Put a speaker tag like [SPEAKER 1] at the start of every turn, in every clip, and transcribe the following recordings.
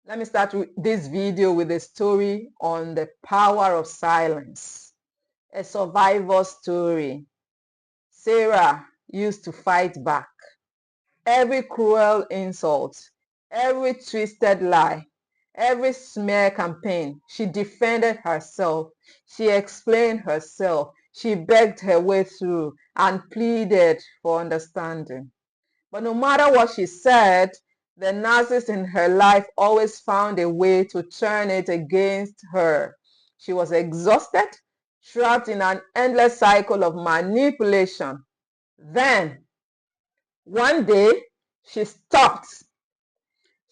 [SPEAKER 1] Let me start with this video with a story on the power of silence. A survivor story. Sarah used to fight back. Every cruel insult, every twisted lie, every smear campaign, she defended herself. She explained herself. She begged her way through and pleaded for understanding. But no matter what she said, the narcissist in her life always found a way to turn it against her. She was exhausted, trapped in an endless cycle of manipulation. Then, one day, she stopped.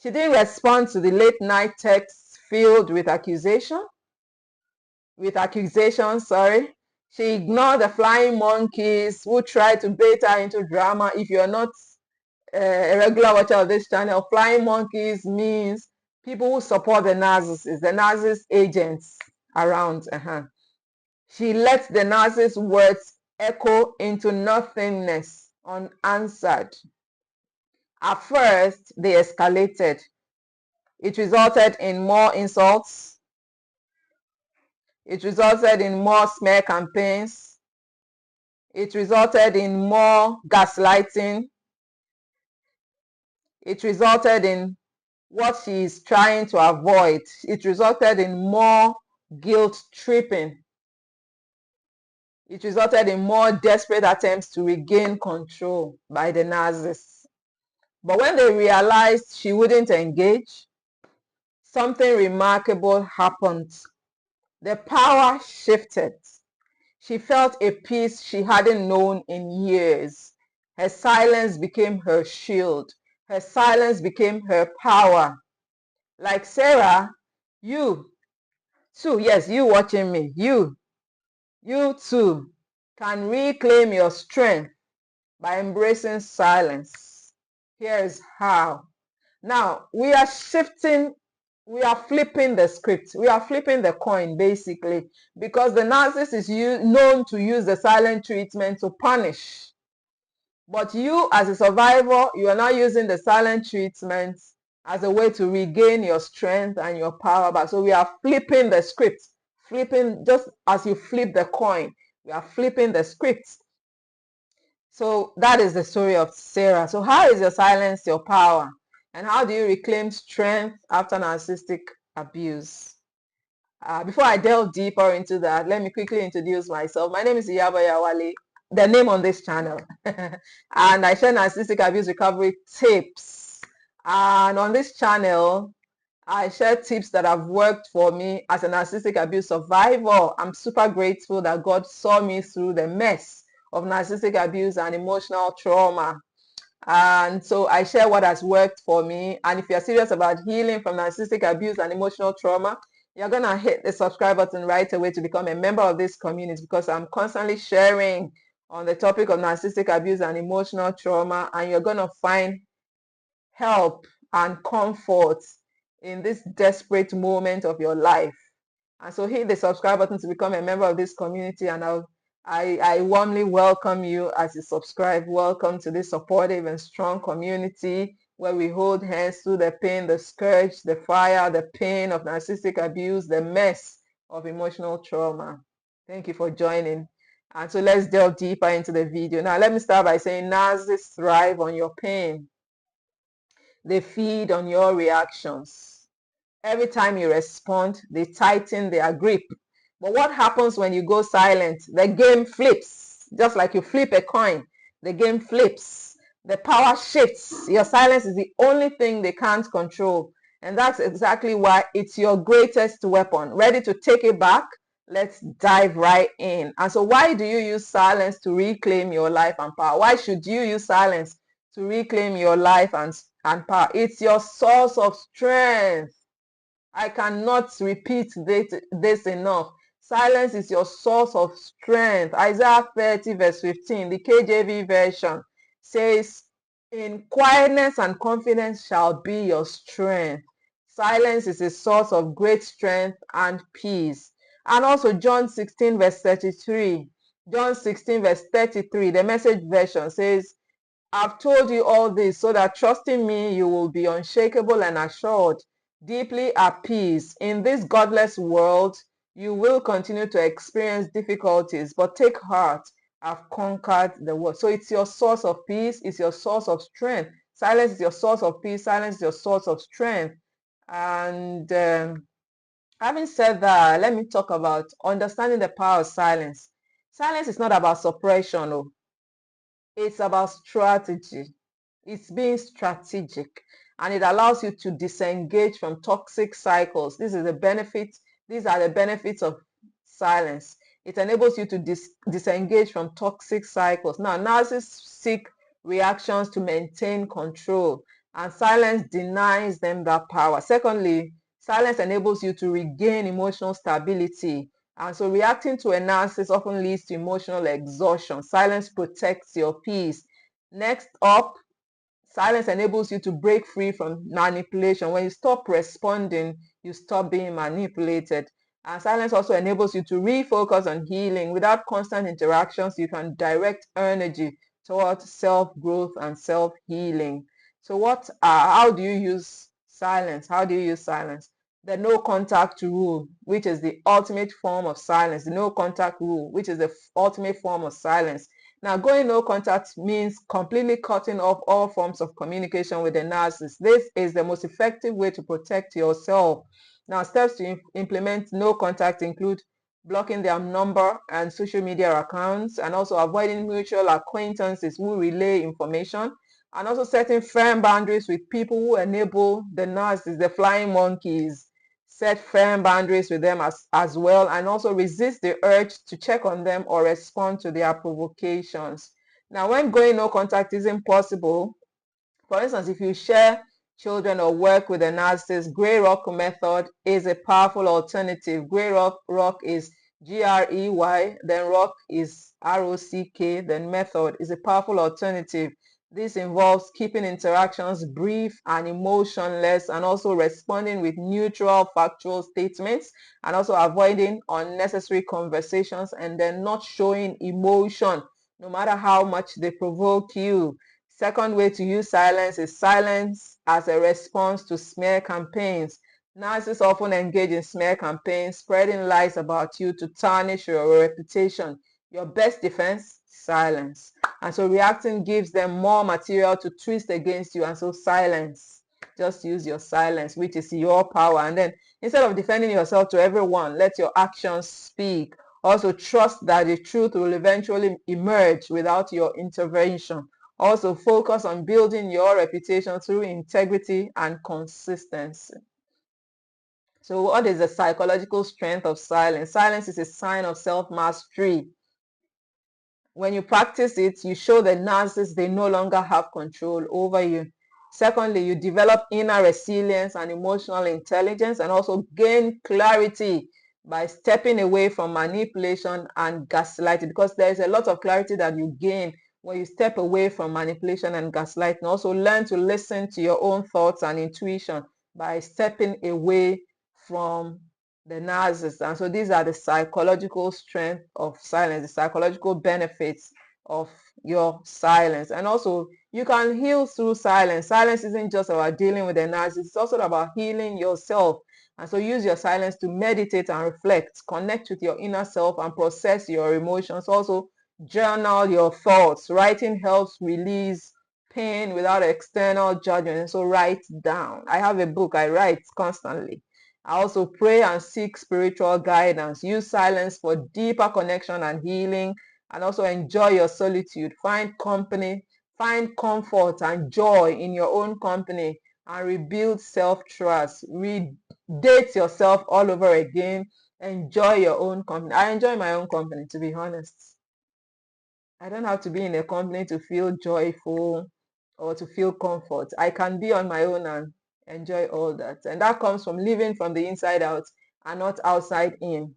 [SPEAKER 1] She didn't respond to the late night texts filled with accusations. She ignored the flying monkeys who tried to bait her into drama. If you're not a regular watcher of this channel, flying monkeys means people who support the narcissist agents around. She let the narcissist words echo into nothingness unanswered. At first, they escalated. It resulted in more insults. It resulted in more smear campaigns. It resulted in more gaslighting. It resulted in what she is trying to avoid. It resulted in more guilt tripping. It resulted in more desperate attempts to regain control by the narcissist. But when they realized she wouldn't engage, something remarkable happened. The power shifted. She felt a peace she hadn't known in years. Her silence became her shield. Her silence became her power. Like Sarah, you too, yes, you watching me, you too can reclaim your strength by embracing silence. Here is how. Now, we are flipping the script. We are flipping the coin, basically, because the narcissist is known to use the silent treatment to punish. But you, as a survivor, you are not using the silent treatment as a way to regain your strength and your power back. So we are flipping the script. Flipping, just as you flip the coin, we are flipping the script. So that is the story of Sarah. So how is your silence your power? And how do you reclaim strength after narcissistic abuse? Before I delve deeper into that, let me quickly introduce myself. My name is Iyabo Oyawale, the name on this channel. And I share narcissistic abuse recovery tips. And on this channel, I share tips that have worked for me as a narcissistic abuse survivor. I'm super grateful that God saw me through the mess of narcissistic abuse and emotional trauma. And so I share what has worked for me. And if you're serious about healing from narcissistic abuse and emotional trauma, you're going to hit the subscribe button right away to become a member of this community, because I'm constantly sharing on the topic of narcissistic abuse and emotional trauma, and you're going to find help and comfort in this desperate moment of your life. And so hit the subscribe button to become a member of this community, and I warmly welcome you as you subscribe. Welcome to this supportive and strong community where we hold hands through the pain, the scourge, the fire, the pain of narcissistic abuse, the mess of emotional trauma. Thank you for joining. And so let's delve deeper into the video. Now, let me start by saying narcissists thrive on your pain. They feed on your reactions. Every time you respond, they tighten their grip. But what happens when you go silent? The game flips. Just like you flip a coin, the game flips. The power shifts. Your silence is the only thing they can't control. And that's exactly why it's your greatest weapon. Ready to take it back? Let's dive right in. And so why do you use silence to reclaim your life and power? Why should you use silence to reclaim your life and power? It's your source of strength. I cannot repeat this enough. Silence is your source of strength. Isaiah 30 verse 15, the KJV version says, in quietness and confidence shall be your strength. Silence is a source of great strength and peace. And also John 16 verse 33. John 16 verse 33, the Message version says, I've told you all this so that trusting me, you will be unshakable and assured. deeply at peace. In this godless world, you will continue to experience difficulties, but take heart, I've conquered the world. So it's your source of peace, it's your source of strength. Silence is your source of peace, silence is your source of strength. And having said that, let me talk about understanding the power of silence. Silence is not about suppression, no. It's about strategy. It's being strategic, and it allows you to disengage from toxic cycles. These are the benefits of silence. It enables you to disengage from toxic cycles. Now, narcissists seek reactions to maintain control, and silence denies them that power. Secondly, silence enables you to regain emotional stability. And so reacting to a narcissist often leads to emotional exhaustion. Silence protects your peace. Next up, silence enables you to break free from manipulation. When you stop responding, you stop being manipulated. And silence also enables you to refocus on healing. Without constant interactions, you can direct energy towards self-growth and self-healing. So how do you use silence? How do you use silence? The no contact rule, which is the ultimate form of silence. The no contact rule, which is the ultimate form of silence. Now, going no contact means completely cutting off all forms of communication with the narcissist. This is the most effective way to protect yourself. Now, steps to implement no contact include blocking their number and social media accounts, and also avoiding mutual acquaintances who relay information, and also setting firm boundaries with people who enable the narcissists, the flying monkeys. Set firm boundaries with them as well, and also resist the urge to check on them or respond to their provocations. Now, when going no contact isn't possible, for instance, if you share children or work with a narcissist, Grey Rock method is a powerful alternative. Grey rock is Grey, then rock is ROCK, then method is a powerful alternative. This involves keeping interactions brief and emotionless, and also responding with neutral factual statements, and also avoiding unnecessary conversations, and then not showing emotion no matter how much they provoke you. Second way to use silence is silence as a response to smear campaigns. Narcissists often engage in smear campaigns, spreading lies about you to tarnish your reputation. Your best defense, silence. And so reacting gives them more material to twist against you. And so silence. Just use your silence, which is your power. And then instead of defending yourself to everyone, let your actions speak. Also trust that the truth will eventually emerge without your intervention. Also focus on building your reputation through integrity and consistency. So what is the psychological strength of silence? Silence is a sign of self-mastery. When you practice it, you show the narcissist they no longer have control over you. Secondly, you develop inner resilience and emotional intelligence, and also gain clarity by stepping away from manipulation and gaslighting, because there is a lot of clarity that you gain when you step away from manipulation and gaslighting. Also learn to listen to your own thoughts and intuition by stepping away from the narcissist. And so these are the psychological strength of silence, the psychological benefits of your silence. And also you can heal through silence. Silence isn't just about dealing with the narcissist, it's also about healing yourself. And so use your silence to meditate and reflect, connect with your inner self and process your emotions. Also journal your thoughts. Writing helps release pain without external judgment. And so write down. I have a book, I write constantly. I also pray and seek spiritual guidance. Use silence for deeper connection and healing, and also enjoy your solitude. Find company, find comfort and joy in your own company, and rebuild self-trust. Date yourself all over again. Enjoy your own company. I enjoy my own company, to be honest. I don't have to be in a company to feel joyful or to feel comfort. I can be on my own and enjoy all that. And that comes from living from the inside out and not outside in.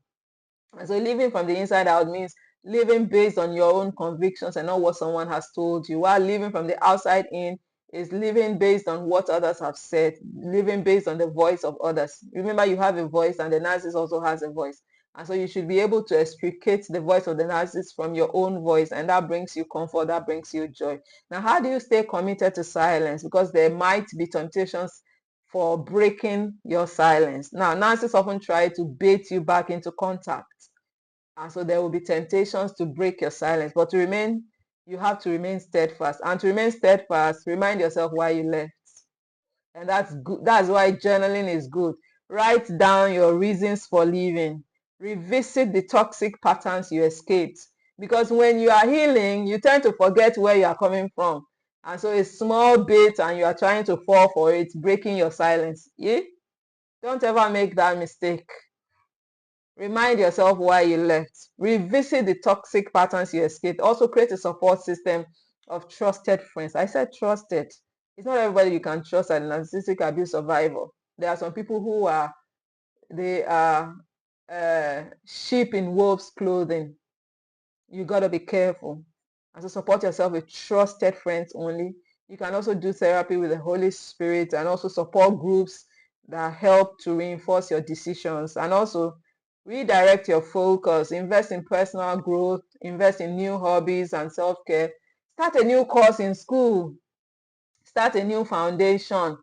[SPEAKER 1] And so living from the inside out means living based on your own convictions and not what someone has told you, while living from the outside in is living based on what others have said, living based on the voice of others. Remember, you have a voice, and the narcissist also has a voice. And so you should be able to extricate the voice of the narcissist from your own voice, and that brings you comfort, that brings you joy. Now, how do you stay committed to silence? Because there might be temptations for breaking your silence. Now, narcissists often try to bait you back into contact. And so there will be temptations to break your silence. But to remain, you have to remain steadfast. And to remain steadfast, remind yourself why you left. And that's good. That's why journaling is good. Write down your reasons for leaving. Revisit the toxic patterns you escaped. Because when you are healing, you tend to forget where you are coming from. And so a small bit and you are trying to fall for it, breaking your silence. Yeah? Don't ever make that mistake. Remind yourself why you left. Revisit the toxic patterns you escaped. Also create a support system of trusted friends. I said trusted. It's not everybody you can trust as a narcissistic abuse survivor. There are some people who are sheep in wolf's clothing. You got to be careful. And so support yourself with trusted friends only. You can also do therapy with the Holy Spirit and also support groups that help to reinforce your decisions. And also redirect your focus. Invest in personal growth. Invest in new hobbies and self-care. Start a new course in school. Start a new foundation.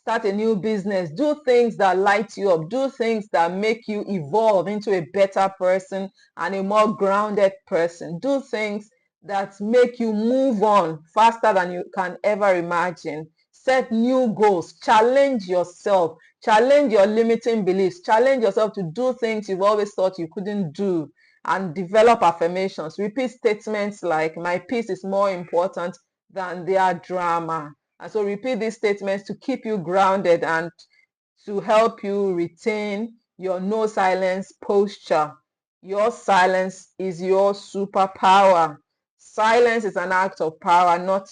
[SPEAKER 1] Start a new business. Do things that light you up. Do things that make you evolve into a better person and a more grounded person. Do things that make you move on faster than you can ever imagine. Set new goals. Challenge yourself. Challenge your limiting beliefs. Challenge yourself to do things you've always thought you couldn't do. And develop affirmations. Repeat statements like, my peace is more important than their drama. And so repeat these statements to keep you grounded and to help you retain your no silence posture. Your silence is your superpower. Silence is an act of power, not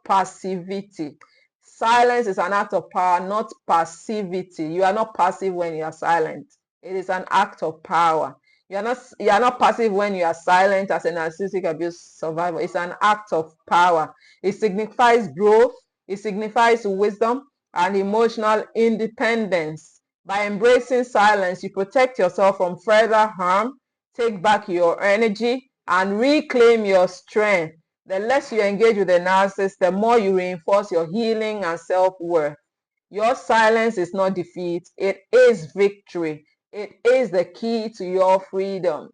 [SPEAKER 1] passivity. Silence is an act of power, not passivity. You are not passive when you are silent. It is an act of power. You are not passive when you are silent as a narcissistic abuse survivor. It's an act of power. It signifies growth. It signifies wisdom and emotional independence. By embracing silence, you protect yourself from further harm, take back your energy, and reclaim your strength. The less you engage with the narcissist, the more you reinforce your healing and self-worth. Your silence is not defeat. It is victory. It is the key to your freedom.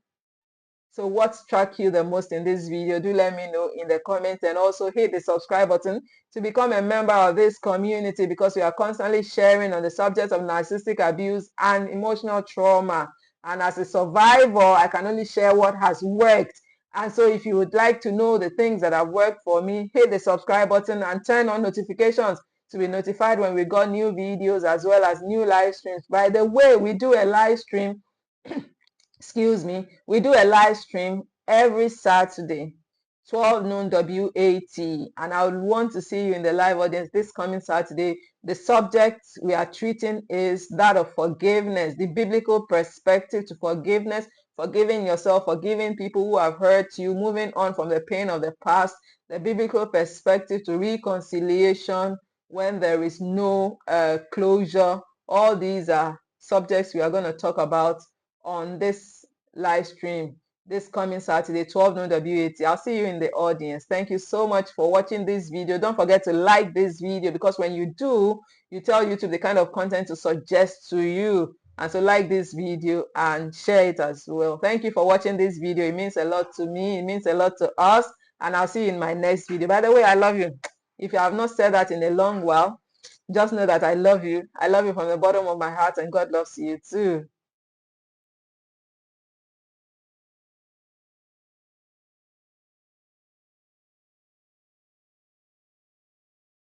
[SPEAKER 1] So what struck you the most in this video? Do let me know in the comments, and also hit the subscribe button to become a member of this community, because we are constantly sharing on the subject of narcissistic abuse and emotional trauma. And as a survivor, I can only share what has worked. And so if you would like to know the things that have worked for me, hit the subscribe button and turn on notifications to be notified when we got new videos as well as new live streams. By the way, we do a live stream we do a live stream every Saturday, 12 noon WAT, and I would want to see you in the live audience this coming Saturday. The subject we are treating is that of forgiveness, the biblical perspective to forgiveness, forgiving yourself, forgiving people who have hurt you, moving on from the pain of the past, the biblical perspective to reconciliation when there is no closure. All these are subjects we are going to talk about on this live stream this coming Saturday, 12 noon WAT. I'll see you in the audience. Thank you so much for watching this video. Don't forget to like this video, because when you do, you tell YouTube the kind of content to suggest to you. And so like this video and share it as well. Thank you for watching this video. It means a lot to me. It means a lot to us. And I'll see you in my next video. By the way, I love you. If you have not said that in a long while, just know that I love you. I love you from the bottom of my heart, and God loves you too.